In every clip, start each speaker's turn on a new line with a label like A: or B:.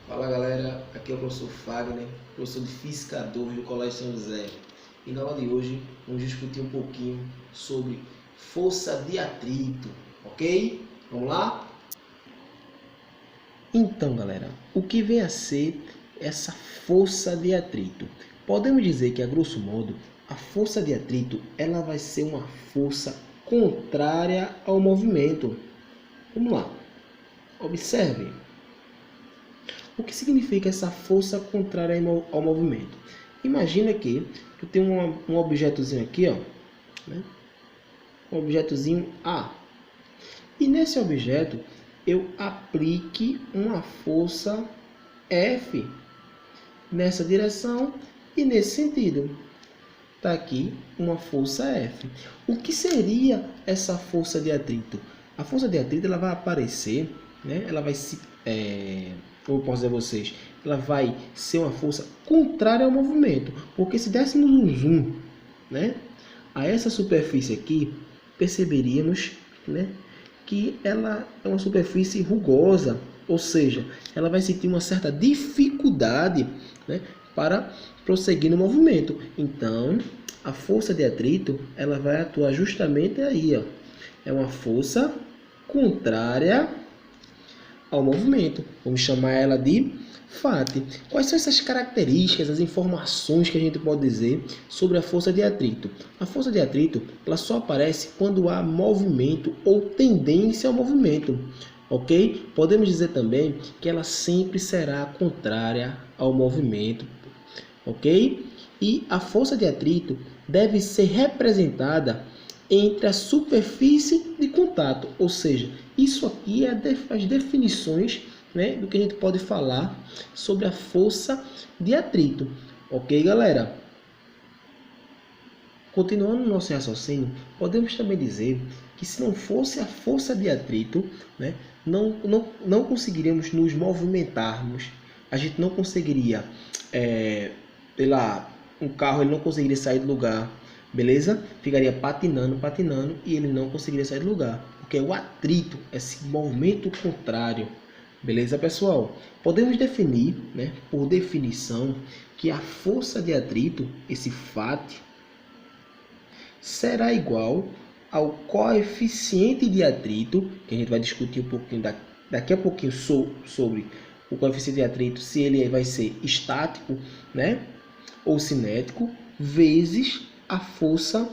A: Fala galera, aqui é o professor Fagner, professor de Física 2 do Colégio São José. E na aula de hoje vamos discutir um pouquinho sobre força de atrito, ok? Vamos lá? Então galera, o que vem a ser essa força de atrito? Podemos dizer que a grosso modo, a força de atrito ela vai ser uma força contrária ao movimento. Vamos lá, observe. O que significa essa força contrária ao movimento? Imagina que eu tenho um objetozinho aqui, ó, né? Um objetozinho A. E nesse objeto eu aplique uma força F nessa direção e nesse sentido. Está aqui uma força F. O que seria essa força de atrito? A força de atrito ela vai aparecer, né? Ela vai se como eu posso dizer a vocês, ela vai ser uma força contrária ao movimento, porque se dessemos um zoom, né, a essa superfície aqui, perceberíamos, né, que ela é uma superfície rugosa, ou seja, ela vai sentir uma certa dificuldade, né, para prosseguir no movimento. Então, a força de atrito ela vai atuar justamente aí, ó. É uma força contrária ao movimento. Vamos chamar ela de FAT. Quais são essas características, as informações que a gente pode dizer sobre a força de atrito? A força de atrito ela só aparece quando há movimento ou tendência ao movimento. Ok? Podemos dizer também que ela sempre será contrária ao movimento. Ok? E a força de atrito deve ser representada entre a superfície de contato, ou seja, isso aqui é as definições, né, do que a gente pode falar sobre a força de atrito, ok, galera? Continuando no nosso raciocínio, podemos também dizer que se não fosse a força de atrito, né, não conseguiríamos nos movimentarmos, a gente não conseguiria, um carro ele não conseguiria sair do lugar, beleza? Ficaria patinando e ele não conseguiria sair do lugar, porque o atrito, esse movimento contrário, beleza, pessoal? Podemos definir, né, por definição, que a força de atrito, esse FAT, será igual ao coeficiente de atrito, que a gente vai discutir um pouquinho daqui a pouquinho sobre o coeficiente de atrito, se ele vai ser estático, né, ou cinético, vezes a força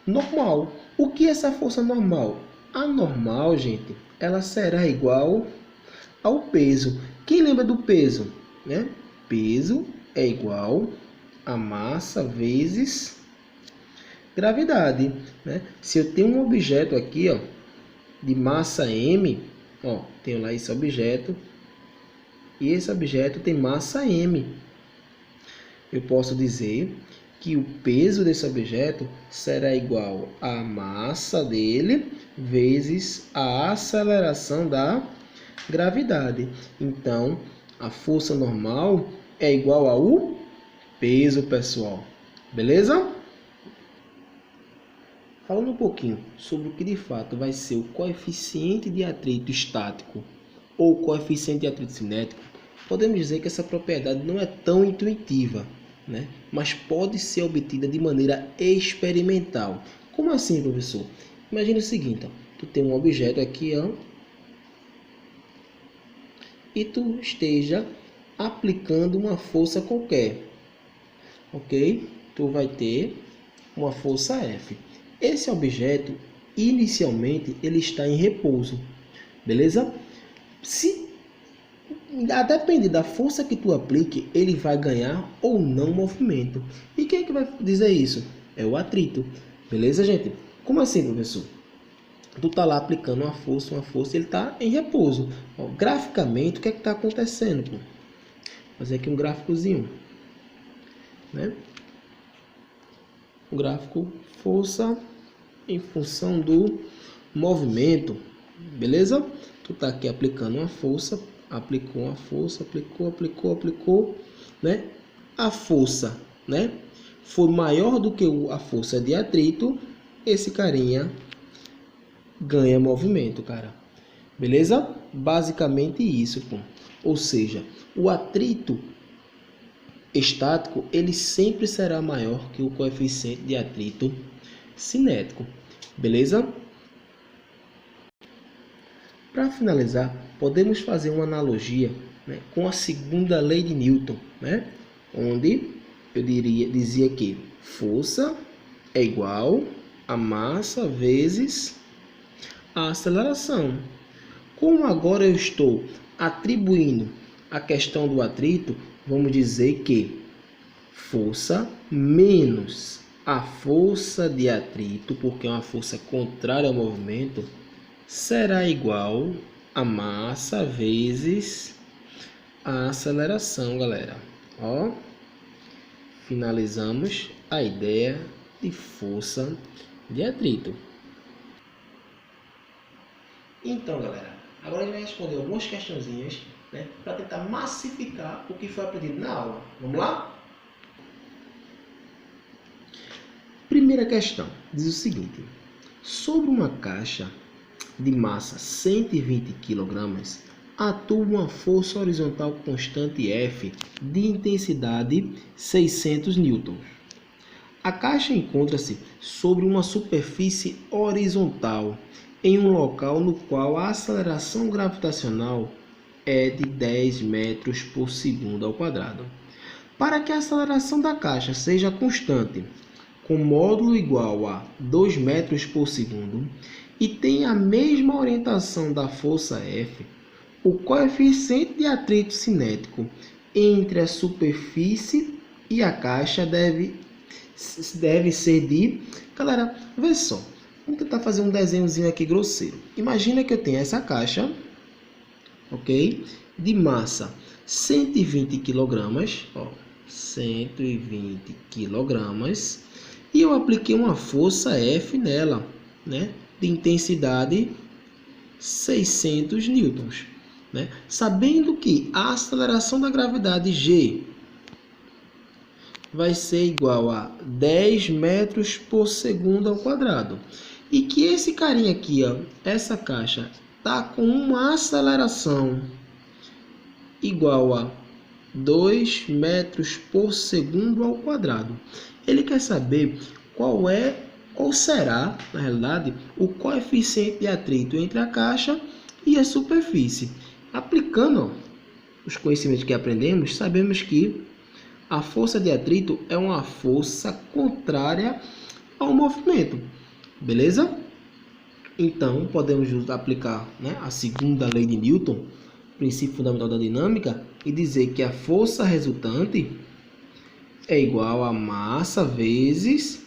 A: normal. O que é essa força normal? A normal, gente, ela será igual ao peso. Quem lembra do peso, né? Peso é igual a massa vezes gravidade, né? Se eu tenho um objeto aqui, ó, de massa m, ó, tenho lá esse objeto e esse objeto tem massa m. Eu posso dizer que o peso desse objeto será igual à massa dele vezes a aceleração da gravidade. Então, a força normal é igual ao peso, pessoal. Beleza? Falando um pouquinho sobre o que de fato vai ser o coeficiente de atrito estático ou coeficiente de atrito cinético, podemos dizer que essa propriedade não é tão intuitiva, né? Mas pode ser obtida de maneira experimental. Como assim, professor? Imagina o seguinte, ó, tu tem um objeto aqui, ó, e tu esteja aplicando uma força qualquer, ok? Tu vai ter uma força F. Esse objeto, inicialmente, ele está em repouso, beleza? A depender da força que tu aplique, ele vai ganhar ou não movimento. E quem é que vai dizer isso? É o atrito. Beleza, gente? Como assim, professor? Tu tá lá aplicando uma força, ele tá em repouso. Ó, graficamente, o que é que tá acontecendo? Pô? Vou fazer aqui um gráficozinho, né? O gráfico força em função do movimento, beleza? Tu tá aqui aplicando uma força, aplicou uma força, aplicou, né? A força, né, foi maior do que a força de atrito, esse carinha ganha movimento, cara. Beleza? Basicamente isso, pô. Ou seja, o atrito estático ele sempre será maior que o coeficiente de atrito cinético. Beleza? Para finalizar, podemos fazer uma analogia, né, com a segunda lei de Newton, né, onde eu dizia que força é igual a massa vezes a aceleração. Como agora eu estou atribuindo a questão do atrito, vamos dizer que força menos a força de atrito, porque é uma força contrária ao movimento, será igual a massa vezes a aceleração, galera. Ó, finalizamos a ideia de força de atrito. Então, galera, agora a gente vai responder algumas questõezinhas, né, para tentar massificar o que foi aprendido na aula. Vamos lá? Primeira questão diz o seguinte: sobre uma caixa de massa 120 kg, atua uma força horizontal constante F de intensidade 600 N. A caixa encontra-se sobre uma superfície horizontal em um local no qual a aceleração gravitacional é de 10 metros por segundo ao quadrado. Para que a aceleração da caixa seja constante, com módulo igual a 2 metros por segundo, e tem a mesma orientação da força F, o coeficiente de atrito cinético entre a superfície e a caixa deve ser de... Galera, vê só. Vamos tentar fazer um desenhozinho aqui grosseiro. Imagina que eu tenho essa caixa, ok? De massa 120 kg, ó, 120 kg, e eu apliquei uma força F nela, né? De intensidade 600 newtons, né? Sabendo que a aceleração da gravidade G vai ser igual a 10 metros por segundo ao quadrado, e que esse carinha aqui, ó, essa caixa, tá com uma aceleração igual a 2 metros por segundo ao quadrado. Ele quer saber qual é ou será, na realidade, o coeficiente de atrito entre a caixa e a superfície. Aplicando, ó, os conhecimentos que aprendemos, sabemos que a força de atrito é uma força contrária ao movimento. Beleza? Então, podemos aplicar, né, a segunda lei de Newton, princípio fundamental da dinâmica, e dizer que a força resultante é igual a massa vezes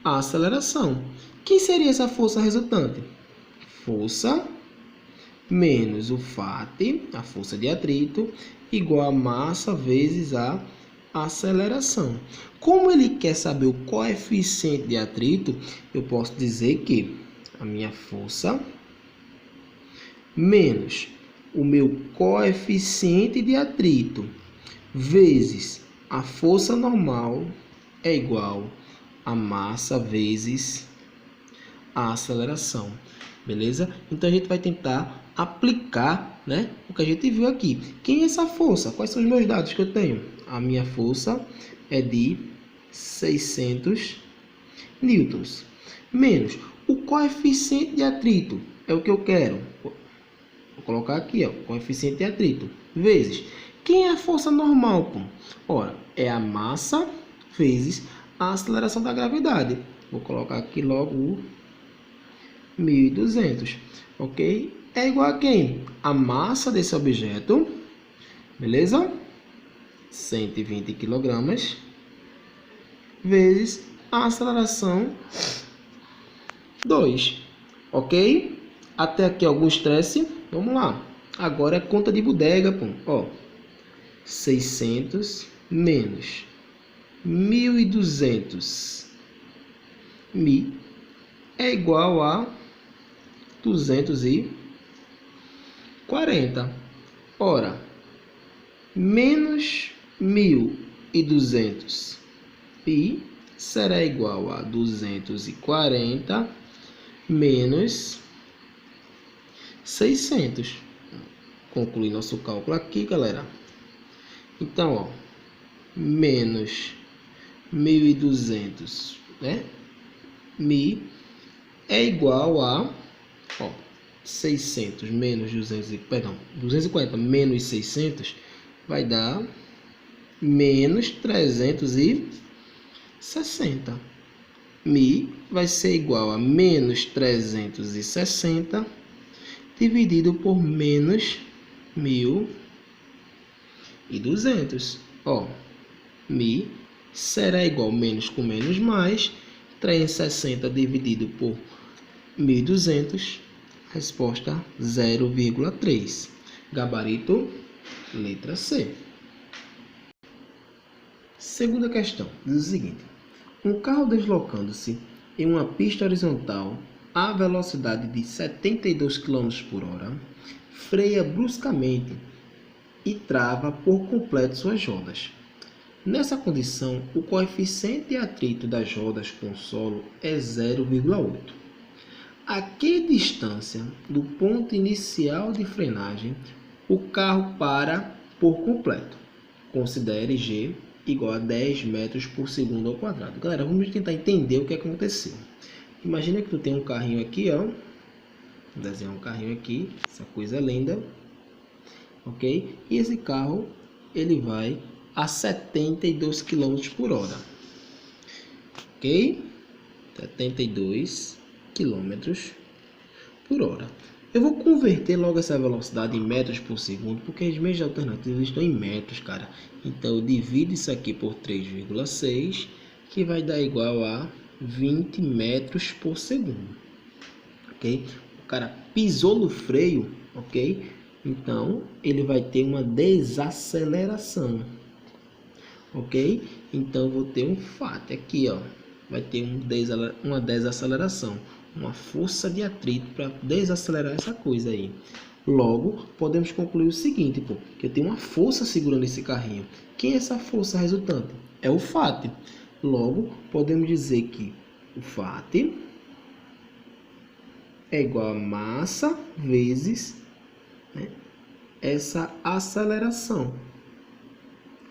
A: a aceleração. Quem seria essa força resultante? Força menos o FAT, a força de atrito, igual a massa vezes a aceleração. Como ele quer saber o coeficiente de atrito, eu posso dizer que a minha força menos o meu coeficiente de atrito vezes a força normal é igual a massa vezes a aceleração. Beleza? Então a gente vai tentar aplicar, né, o que a gente viu aqui. Quem é essa força? Quais são os meus dados que eu tenho? A minha força é de 600 newtons. Menos o coeficiente de atrito, é o que eu quero. Vou colocar aqui, ó, coeficiente de atrito, vezes. Quem é a força normal, pô? Ora, é a massa vezes a aceleração da gravidade. Vou colocar aqui logo o 1.200, ok? É igual a quem? A massa desse objeto, beleza? 120 kg, vezes a aceleração 2, ok? Até aqui algum estresse, vamos lá. Agora é conta de bodega, pô. Ó, 600 menos 1.200 é igual a 240. Ora, menos 1.200 pi será igual a 240 menos 600. concluir nosso cálculo aqui, galera. Então, ó, menos 1.200, né? Mi é igual a, ó, 600 menos 240 menos 600 vai dar menos 360. Mi vai ser igual a menos 360 dividido por menos 1.200. Ó, Mi será igual menos com menos mais, 360 dividido por 1.200, resposta 0,3. Gabarito, letra C. Segunda questão, diz o seguinte: um carro deslocando-se em uma pista horizontal a velocidade de 72 km por hora freia bruscamente e trava por completo suas rodas. Nessa condição, o coeficiente de atrito das rodas com o solo é 0,8. A que distância do ponto inicial de frenagem o carro para por completo? Considere G igual a 10 metros por segundo ao quadrado. Galera, vamos tentar entender o que aconteceu. Imagina que tu tem um carrinho aqui, ó. Vou desenhar um carrinho aqui, essa coisa linda. Ok? E esse carro, ele vai a 72 km por hora. Ok? 72 km por hora. Eu vou converter logo essa velocidade em metros por segundo, porque as meias alternativas estão em metros, cara. Então, eu divido isso aqui por 3,6, que vai dar igual a 20 metros por segundo. Ok? O cara pisou no freio, ok? Então, ele vai ter uma desaceleração. Ok? Então, eu vou ter um FAT aqui, ó. Vai ter uma desaceleração, uma força de atrito para desacelerar essa coisa aí. Logo, podemos concluir o seguinte, pô, que eu tenho uma força segurando esse carrinho. Quem é essa força resultante? É o FAT. Logo, podemos dizer que o FAT é igual a massa vezes, né, essa aceleração.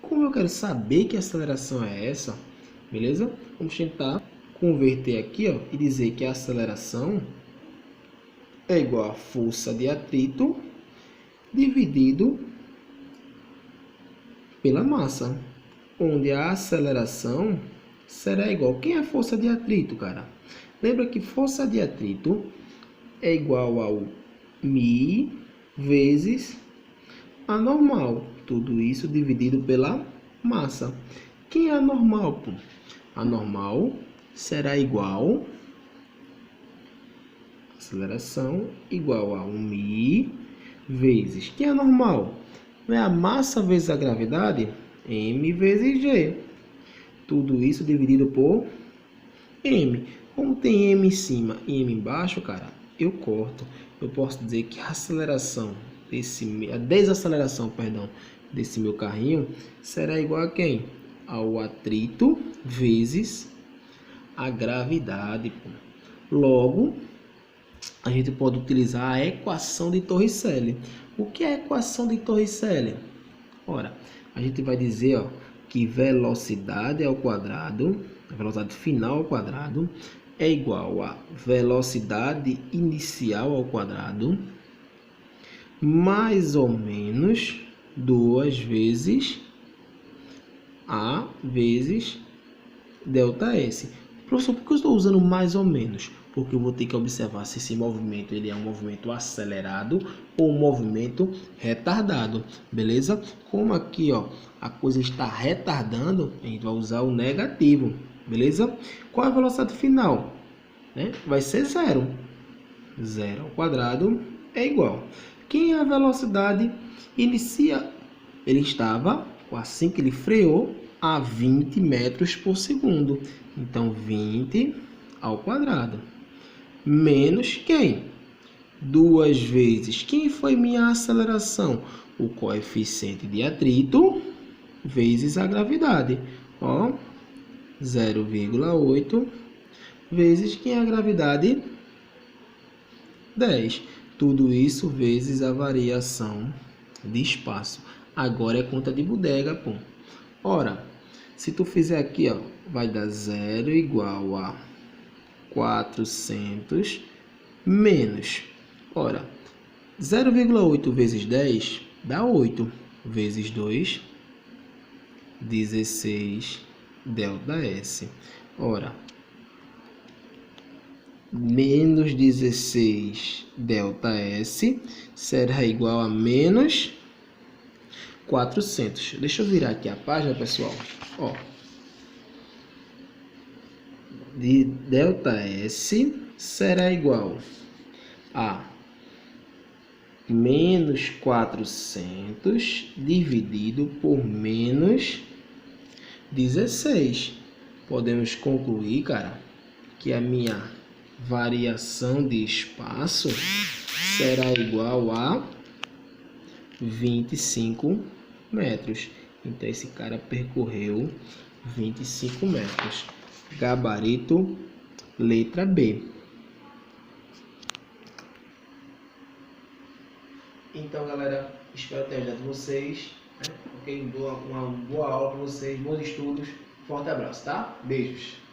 A: Como eu quero saber que aceleração é essa, beleza? Vamos tentar converter aqui, ó, e dizer que a aceleração é igual a força de atrito dividido pela massa, onde a aceleração será igual. Quem é a força de atrito, cara? Lembra que força de atrito é igual ao Mi vezes a normal. Tudo isso dividido pela massa. Quem é a normal, pô? A normal será igual aceleração igual a 1mi vezes. Quem é a normal? Não é a massa vezes a gravidade? M vezes G. Tudo isso dividido por M. Como tem M em cima e M embaixo, cara, eu corto. Eu posso dizer que a desaceleração, desse meu carrinho será igual a quem? Ao atrito vezes a gravidade. Logo, a gente pode utilizar a equação de Torricelli. O que é a equação de Torricelli? Ora, a gente vai dizer, ó, que velocidade ao quadrado, a velocidade final ao quadrado, é igual a velocidade inicial ao quadrado, mais ou menos 2 vezes A vezes ΔS. Professor, por que eu estou usando mais ou menos? Porque eu vou ter que observar se esse movimento ele é um movimento acelerado ou um movimento retardado, beleza? Como aqui, ó, a coisa está retardando, a gente vai usar o negativo, beleza? Qual é a velocidade final? Né? Vai ser zero. Zero ao quadrado é igual. Quem é a velocidade inicial? Ele estava, assim que ele freou, a 20 metros por segundo. Então, 20 ao quadrado. Menos quem? 2 vezes. Quem foi minha aceleração? O coeficiente de atrito vezes a gravidade. Ó, 0,8 vezes quem é a gravidade? 10. Tudo isso vezes a variação de espaço. Agora é conta de bodega, pô. Ora, se tu fizer aqui, ó, vai dar 0 igual a 400 menos. Ora, 0,8 vezes 10 dá 8. Vezes 2, 16 ΔS. Ora, menos 16 ΔS será igual a menos 400. Deixa eu virar aqui a página, pessoal. Ó, de ΔS será igual a menos 400 dividido por menos 16. Podemos concluir, cara, que a minha variação de espaço será igual a 25 metros. Então, esse cara percorreu 25 metros. Gabarito, letra B. Então, galera, espero ter ajudado vocês. Ok? Uma boa aula para vocês, bons estudos. Forte abraço, tá? Beijos.